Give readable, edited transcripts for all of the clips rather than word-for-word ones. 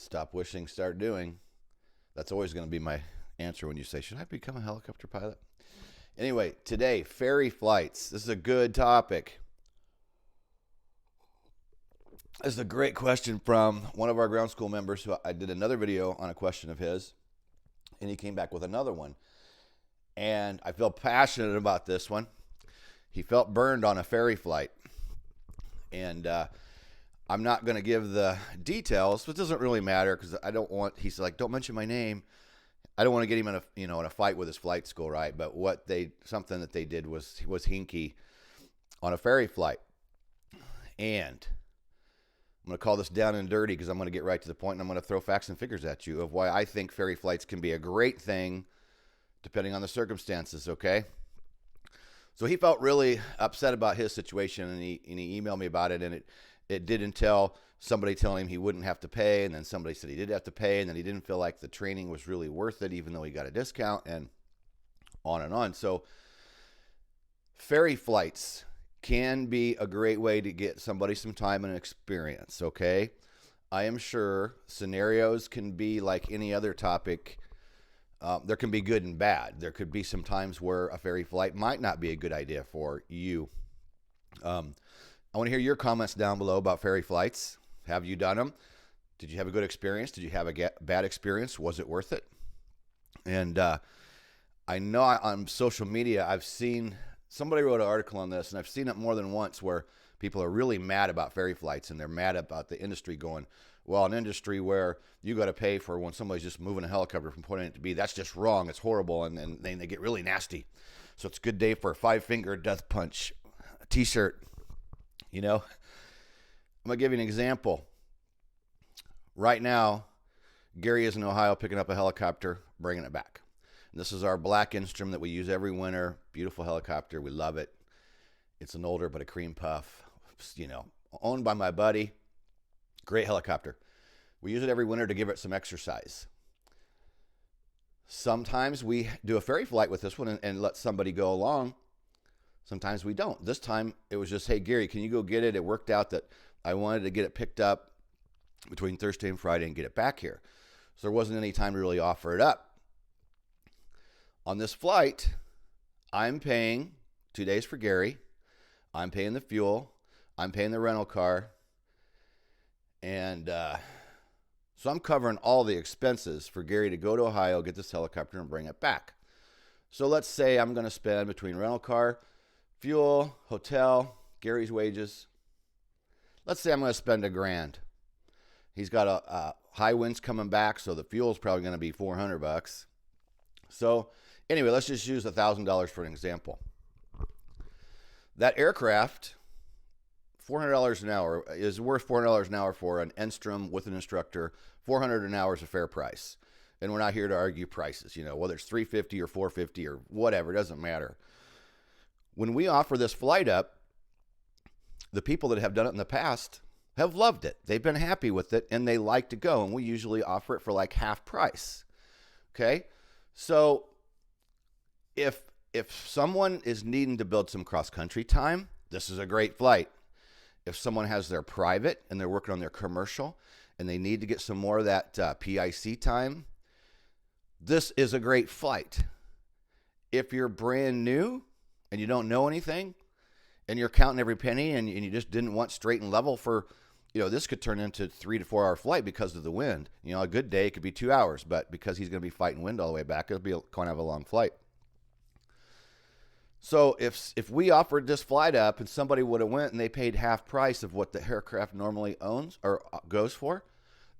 Stop wishing, start doing. That's always going to be my answer when you say, should I become a helicopter pilot? Anyway, today, ferry flights. This is a good topic. This is a great question from one of our ground school members who I did another video on a question of his, and he came back with another one. And I feel passionate about this one. He felt burned on a ferry flight. And I'm not going to give the details, but it doesn't really matter because I don't want, he's like, don't mention my name. I don't want to get him in a fight with his flight school, right? But something that they did was hinky on a ferry flight. And I'm going to call this down and dirty because I'm going to get right to the point, and I'm going to throw facts and figures at you of why I think ferry flights can be a great thing depending on the circumstances, okay? So he felt really upset about his situation, and he emailed me about it, and it did entail somebody telling him he wouldn't have to pay, and then somebody said he did have to pay, and then he didn't feel like the training was really worth it even though he got a discount, and on and on. So ferry flights can be a great way to get somebody some time and experience, okay? I am sure scenarios can be like any other topic. There can be good and bad. There could be some times where a ferry flight might not be a good idea for you. I want to hear your comments down below about ferry flights. Have you done them? Did you have a good experience? Did you have a bad experience? Was it worth it? And I know on social media, I've seen somebody wrote an article on this, and I've seen it more than once where people are really mad about ferry flights, and they're mad about the industry going, well, an industry where you got to pay for when somebody's just moving a helicopter from point A to B, that's just wrong. It's horrible, and then they get really nasty. So it's a good day for a 5-finger death punch t-shirt. I'm going to give you an example. Right now, Gary is in Ohio picking up a helicopter, bringing it back. And this is our black instrument that we use every winter. Beautiful helicopter. We love it. It's an older but a cream puff, owned by my buddy. Great helicopter. We use it every winter to give it some exercise. Sometimes we do a ferry flight with this one and let somebody go along. Sometimes we don't. This time it was just, hey, Gary, can you go get it? It worked out that I wanted to get it picked up between Thursday and Friday and get it back here. So there wasn't any time to really offer it up. On this flight, I'm paying 2 days for Gary. I'm paying the fuel. I'm paying the rental car. And so I'm covering all the expenses for Gary to go to Ohio, get this helicopter, and bring it back. So let's say I'm going to spend between rental car, fuel, hotel, Gary's wages. Let's say I'm going to spend $1,000. He's got a high winds coming back, so the fuel is probably going to be $400. So anyway, let's just use $1,000 for an example. That aircraft, $400 an hour, is worth $400 an hour for an Enstrom with an instructor. $400 an hour is a fair price. And we're not here to argue prices, whether it's $350 or $450 or whatever, it doesn't matter. When we offer this flight up, the people that have done it in the past have loved it. They've been happy with it, and they like to go, and we usually offer it for like half price. Okay? So if someone is needing to build some cross-country time, this is a great flight. If someone has their private and they're working on their commercial and they need to get some more of that PIC time, this is a great flight. If you're brand new and you don't know anything and you're counting every penny and you just didn't want straight and level for, this could turn into 3 to 4 hour flight because of the wind. A good day could be 2 hours, but because he's going to be fighting wind all the way back, it'll be kind of a long flight. So if we offered this flight up and somebody would have went and they paid half price of what the aircraft normally owns or goes for,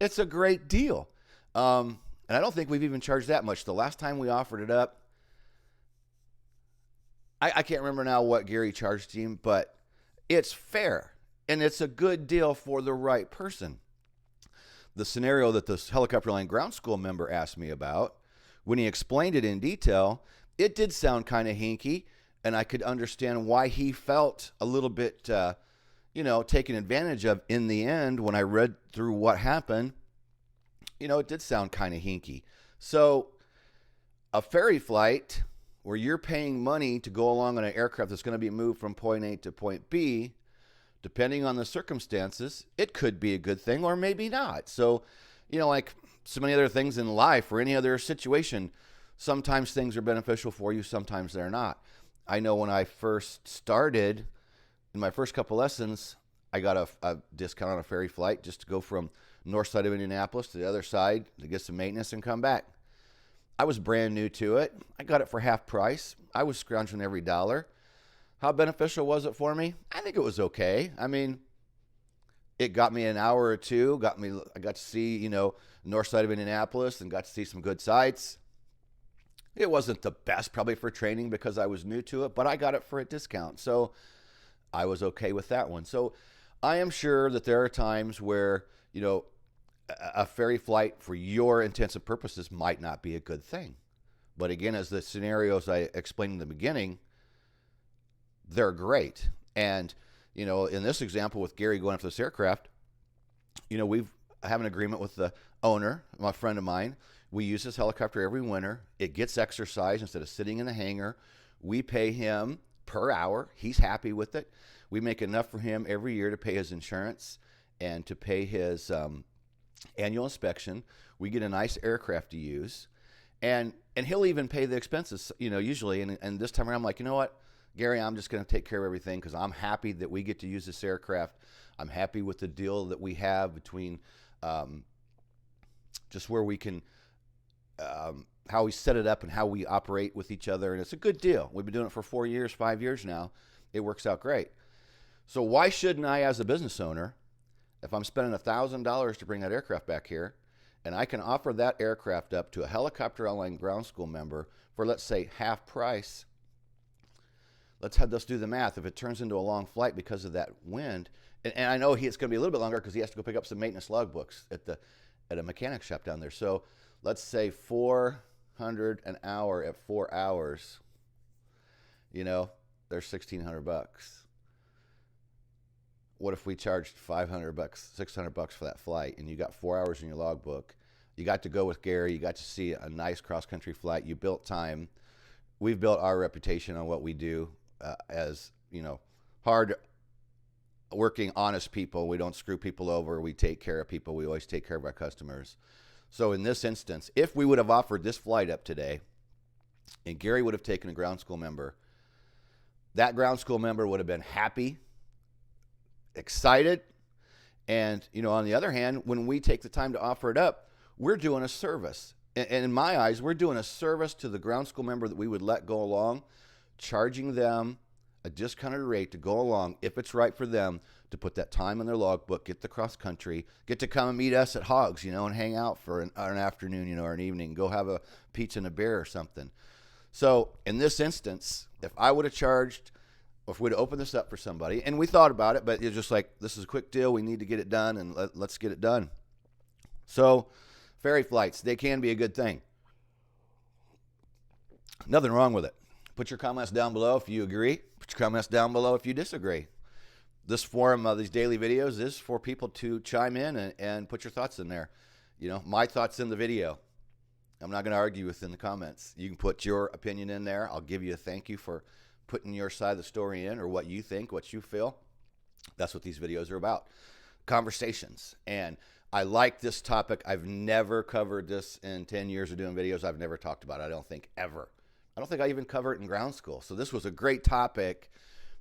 it's a great deal. And I don't think we've even charged that much. The last time we offered it up, I can't remember now what Gary charged him, but it's fair and it's a good deal for the right person. The scenario that this helicopter line ground school member asked me about, when he explained it in detail, it did sound kind of hinky. And I could understand why he felt a little bit, taken advantage of in the end. When I read through what happened, it did sound kind of hinky. So a ferry flight where you're paying money to go along on an aircraft that's going to be moved from point A to point B, depending on the circumstances, it could be a good thing or maybe not. So like so many other things in life or any other situation, sometimes things are beneficial for you, sometimes they're not. I know when I first started, in my first couple lessons, I got a discount on a ferry flight just to go from north side of Indianapolis to the other side to get some maintenance and come back. I was brand new to it. I got it for half price. I was scrounging every dollar. How beneficial was it for me? I think it was okay. I mean, it got me an hour or two. I got to see, north side of Indianapolis and got to see some good sights. It wasn't the best probably for training because I was new to it, but I got it for a discount. So I was okay with that one. So I am sure that there are times where, a ferry flight for your intensive purposes might not be a good thing. But again, as the scenarios I explained in the beginning, they're great. And, in this example with Gary going up to this aircraft, we've have an agreement with the owner, my friend of mine. We use this helicopter every winter. It gets exercise instead of sitting in the hangar. We pay him per hour. He's happy with it. We make enough for him every year to pay his insurance and to pay his annual inspection. We get a nice aircraft to use, and he'll even pay the expenses, usually. And this time around, I'm like, you know what, Gary, I'm just going to take care of everything because I'm happy that we get to use this aircraft. I'm happy with the deal that we have between just where we can, how we set it up and how we operate with each other. And it's a good deal. We've been doing it for 4 years, 5 years now. It works out great. So why shouldn't I, as a business owner, if I'm spending $1,000 to bring that aircraft back here, and I can offer that aircraft up to a helicopter online ground school member for, let's say, half price, let's do the math. If it turns into a long flight because of that wind, and I know it's going to be a little bit longer because he has to go pick up some maintenance logbooks at a mechanic shop down there. So let's say $400 an hour at 4 hours. There's $1,600. What if we charged $500, $600 for that flight, and you got 4 hours in your logbook? You got to go with Gary. You got to see a nice cross-country flight. You built time. We've built our reputation on what we do as, hard working, honest people. We don't screw people over. We take care of people. We always take care of our customers. So in this instance, if we would have offered this flight up today and Gary would have taken a ground school member, that ground school member would have been happy, excited. And, on the other hand, when we take the time to offer it up, we're doing a service. And in my eyes, we're doing a service to the ground school member that we would let go along, charging them a discounted rate to go along if it's right for them to put that time in their logbook, get the cross country, get to come and meet us at Hogs, and hang out for an afternoon, or an evening, go have a pizza and a beer or something. So in this instance, if I would have charged, or if we'd have opened this up for somebody, and we thought about it, but it's just like, this is a quick deal, we need to get it done, and let's get it done. So ferry flights, they can be a good thing. Nothing wrong with it. Put your comments down below if you agree. Put your comments down below if you disagree. This forum, these daily videos, is for people to chime in and put your thoughts in there. My thoughts in the video. I'm not going to argue within the comments. You can put your opinion in there. I'll give you a thank you for putting your side of the story in, or what you think, what you feel. That's what these videos are about. Conversations. And I like this topic. I've never covered this in 10 years of doing videos. I've never talked about it, I don't think, ever. I don't think I even cover it in ground school. So this was a great topic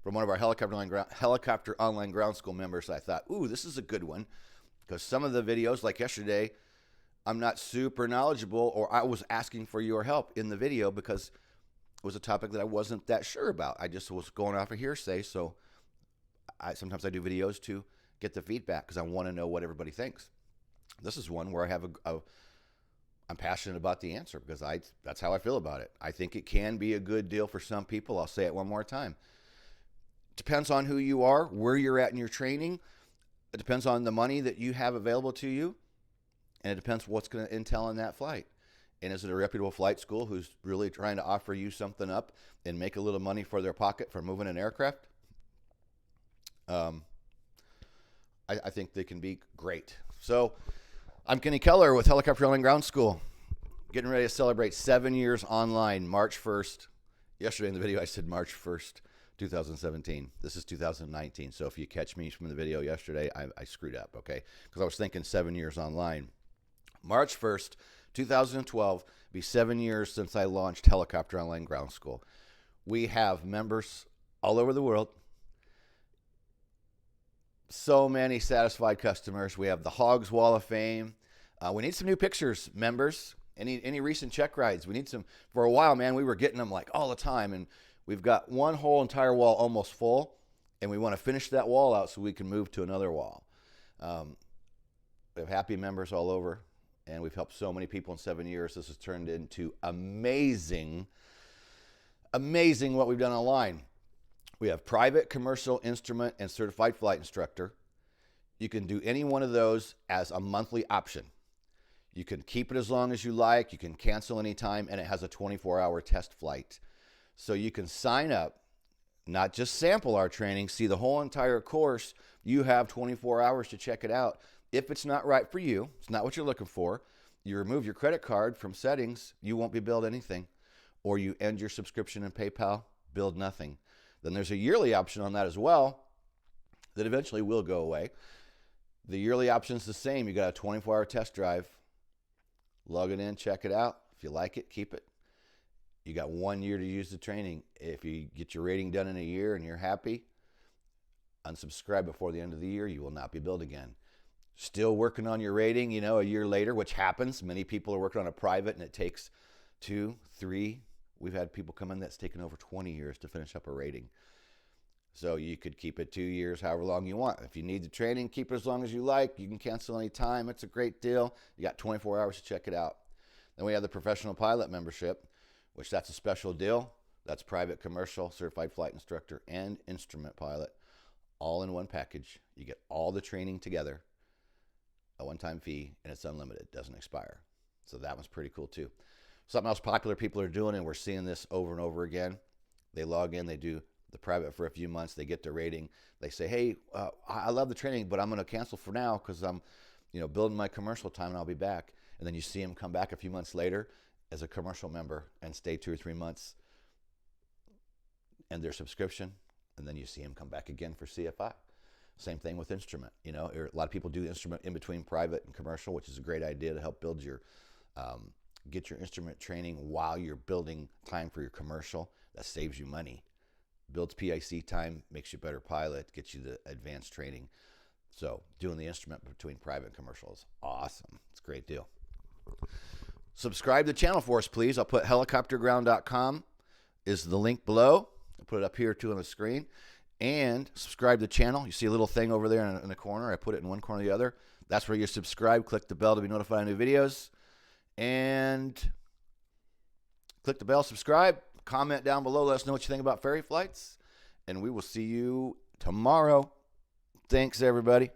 from one of our helicopter online ground school members. I thought, ooh, this is a good one, because some of the videos, like yesterday, I'm not super knowledgeable, or I was asking for your help in the video because it was a topic that I wasn't that sure about. I just was going off of hearsay. So sometimes I do videos to get the feedback because I want to know what everybody thinks. This is one where I have I'm passionate about the answer because that's how I feel about it. I think it can be a good deal for some people. I'll say it one more time. Depends on who you are, where you're at in your training. It depends on the money that you have available to you. And it depends what's going to entail in that flight. And is it a reputable flight school who's really trying to offer you something up and make a little money for their pocket for moving an aircraft? I think they can be great. So I'm Kenny Keller with Helicopter Online Ground School, getting ready to celebrate 7 years online, March 1st. Yesterday in the video, I said March 1st, 2017. This is 2019. So if you catch me from the video yesterday, I screwed up, okay? Because I was thinking 7 years online. March 1st, 2012, be 7 years since I launched Helicopter Online Ground School. We have members all over the world. So many satisfied customers. We have the Hogs Wall of Fame. We need some new pictures, members. Any recent check rides? We need some. For a while, man, we were getting them like all the time, and we've got one whole entire wall almost full, and we want to finish that wall out so we can move to another wall. We have happy members all over, and we've helped so many people in 7 years. This has turned into amazing what we've done online. We have private, commercial, instrument, and certified flight instructor. You can do any one of those as a monthly option. You can keep it as long as you like. You can cancel anytime, and it has a 24-hour test flight. So you can sign up, not just sample our training, see the whole entire course. You have 24 hours to check it out. If it's not right for you, it's not what you're looking for, you remove your credit card from settings, you won't be billed anything. Or you end your subscription in PayPal, billed nothing. Then there's a yearly option on that as well that eventually will go away. The yearly option is the same. You got a 24-hour test drive. Log it in, check it out. If you like it, keep it. You got 1 year to use the training. If you get your rating done in a year and you're happy, unsubscribe before the end of the year. You will not be billed again. Still working on your rating, a year later, which happens. Many people are working on a private and it takes 2, 3. We've had people come in that's taken over 20 years to finish up a rating. So you could keep it 2 years, however long you want. If you need the training, keep it as long as you like. You can cancel any time. It's a great deal. You got 24 hours to check it out. Then we have the professional pilot membership, which that's a special deal. That's private, commercial, certified flight instructor, and instrument pilot, all in one package. You get all the training together, a one-time fee, and it's unlimited. Doesn't expire. So that one's pretty cool too. Something else popular people are doing, and we're seeing this over and over again. They log in, they do the private for a few months, they get their rating. They say, hey, I love the training, but I'm going to cancel for now because I'm building my commercial time and I'll be back. And then you see them come back a few months later as a commercial member and stay 2 or 3 months, end their subscription, and then you see them come back again for CFI. Same thing with instrument. A lot of people do instrument in between private and commercial, which is a great idea to help build your get your instrument training while you're building time for your commercial. That saves you money. Builds PIC time, makes you a better pilot, gets you the advanced training. So doing the instrument between private and commercial is awesome. It's a great deal. Subscribe to the channel for us, please. I'll put helicopterground.com is the link below. I'll put it up here too on the screen. And subscribe to the channel. You see a little thing over there in the corner. I put it in one corner or the other. That's where you subscribe. Click the bell to be notified of new videos. And click the bell, subscribe, comment down below. Let us know what you think about ferry flights. And we will see you tomorrow. Thanks, everybody.